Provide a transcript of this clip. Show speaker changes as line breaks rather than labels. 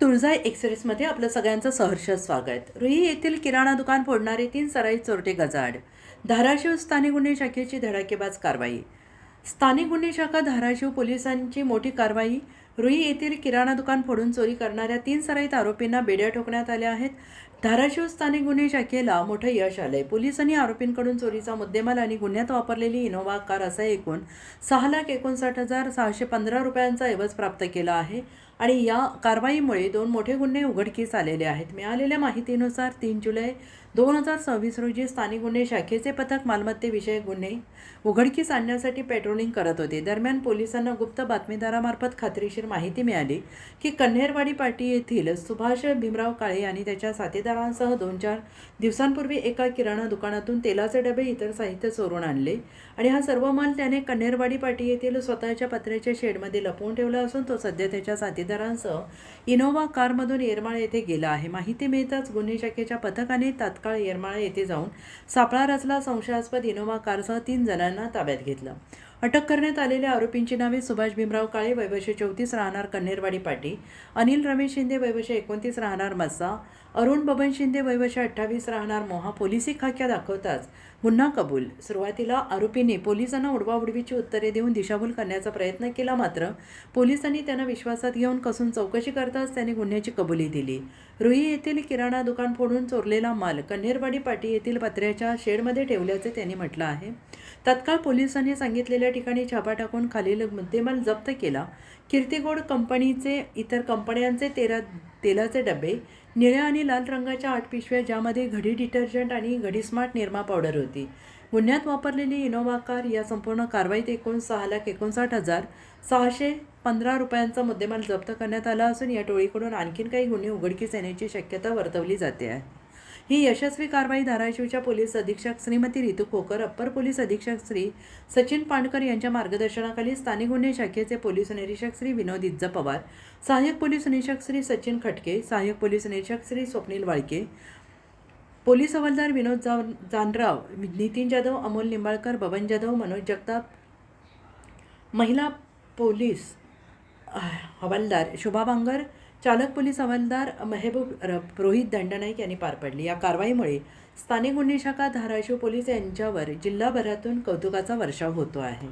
तुळजाई एक्सप्रेसमध्ये आपलं सगळ्यांचं सहर्ष स्वागत। रुई येथील किराणा दुकान फोडणारे 3 सराईत चोरटे गजाआड। धाराशिव स्थानिक गुन्हे शाखेची धडाकेबाज कारवाई। स्थानिक गुन्हे शाखा धाराशिव पोलिसांची मोठी कारवाई। रुई येथील किराणा दुकान फोडून चोरी करणाऱ्या 3 सराईत आरोपींना बेड्या ठोकण्यात आल्या आहेत। धाराशिव स्थानिक गुन्हे शाखेला मोठं यश आलंय। पोलिसांनी आरोपींकडून चोरीचा मुद्देमाल आणि गुन्ह्यात वापरलेली इनोव्हा कार असा एकूण 6,59,615 रुपयांचा ऐवज प्राप्त केला आहे आणि या कारवाईमुळे 2 मोठे गुन्हे उघडकीस आलेले आहेत। मिळालेल्या माहितीनुसार 3 जुलै 2026 रोजी स्थानिक गुन्हे शाखेचे पथक मालमत्तेविषयक गुन्हे उघडकीस आणण्यासाठी पेट्रोलिंग करत होते। दरम्यान पोलिसांना गुप्त बातमीदारामार्फत खात्रीशीर माहिती मिळाली की कन्हेरवाडी पाटी येथील सुभाष भीमराव काळे आणि त्याच्या साथीदारांसह 2-4 दिवसांपूर्वी एका किराणा दुकानातून तेलाचे डबे इतर साहित्य चोरून आणले आणि हा सर्व माल त्याने कन्हेरवाडी पाटी येथील स्वतःच्या पत्र्याच्या शेडमध्ये लपवून ठेवला असून तो सध्या त्याच्या साथीदारांसह इनोव्हा कारमधून येरमाळा येथे गेला आहे। माहिती मिळताच गुन्हे शाखेच्या पथकाने तात्काळ येरमाळा येथे जाऊन सापळा रचला। संशयास्पद इनोव्हा कारसह 3 जणांना ताब्यात घेतलं। अटक करण्यात आलेल्या आरोपींची नावे सुभाष भीमराव काळे वय वर्ष 34 राहणार कन्हेरवाडी पाटी, अनिल रमेश शिंदे वय वर्ष 29 राहणार मस्सा, अरुण बबन शिंदे वय वर्ष 28 राहणार मोहा। पोलिसी खाक्या दाखवताच गुन्हा कबूल। सुरुवातीला आरोपींनी पोलिसांना उडवाउडवीची उत्तरे देऊन दिशाभूल करण्याचा प्रयत्न केला, मात्र पोलिसांनी त्यांना विश्वासात घेऊन कसून चौकशी करताच त्यांनी गुन्ह्याची कबुली दिली। रुई येथील किराणा दुकान फोडून चोरलेला माल कन्हेरवाडी पाटी येथील पत्र्याच्या शेडमध्ये ठेवल्याचे त्यांनी म्हटलं आहे। तत्काळ पोलिसांनी सांगितलेल्या ठिकाणी छापा टाकून खालील मुद्देमाल जप्त केला। कीर्तिगोड कंपनीचे इतर कंपन्यांचे तेलाचे डबे, निळ्या आणि लाल रंगाच्या 8 पिशव्या ज्यामध्ये घडी डिटर्जंट आणि घडी स्मार्ट निरमा पावडर होती। गुन्ह्यात वापरलेली इनोव्हा कार। या संपूर्ण कारवाईत एकूण 6,59,615 रुपयांचा मुद्देमाल जप्त करण्यात आला असून या टोळीकडून आणखीन काही गुन्हे उघडकीस येण्याची शक्यता वर्तवली जाते आहे। ही यशस्वी कारवाई धाराशिवच्या पोलीस अधीक्षक श्रीमती रितू खोकर, अप्पर पोलीस अधीक्षक श्री सचिन पाणकर यांच्या मार्गदर्शनाखाली स्थानिक गुन्हे शाखेचे पोलीस निरीक्षक श्री विनोद इज्जा पवार, सहाय्यक पोलीस निरीक्षक श्री सचिन खटके, सहाय्यक पोलीस निरीक्षक श्री स्वप्नील वाळके, पोलीस हवालदार विनोद जानराव, नितीन जाधव, अमोल निंबाळकर, बबन जाधव, मनोज जगताप, महिला पोलीस हवालदार शुभा बांगर, चालक पोलीस हवालदार महबूब रोहित दंडनाईक यांनी पार पडली। या कारवाईमुळे स्थानिक गुन्हे शाखा धाराशिव पोलीस यांच्यावर जिल्हाभरातून कौतुकाचा वर्षाव होतो आहे।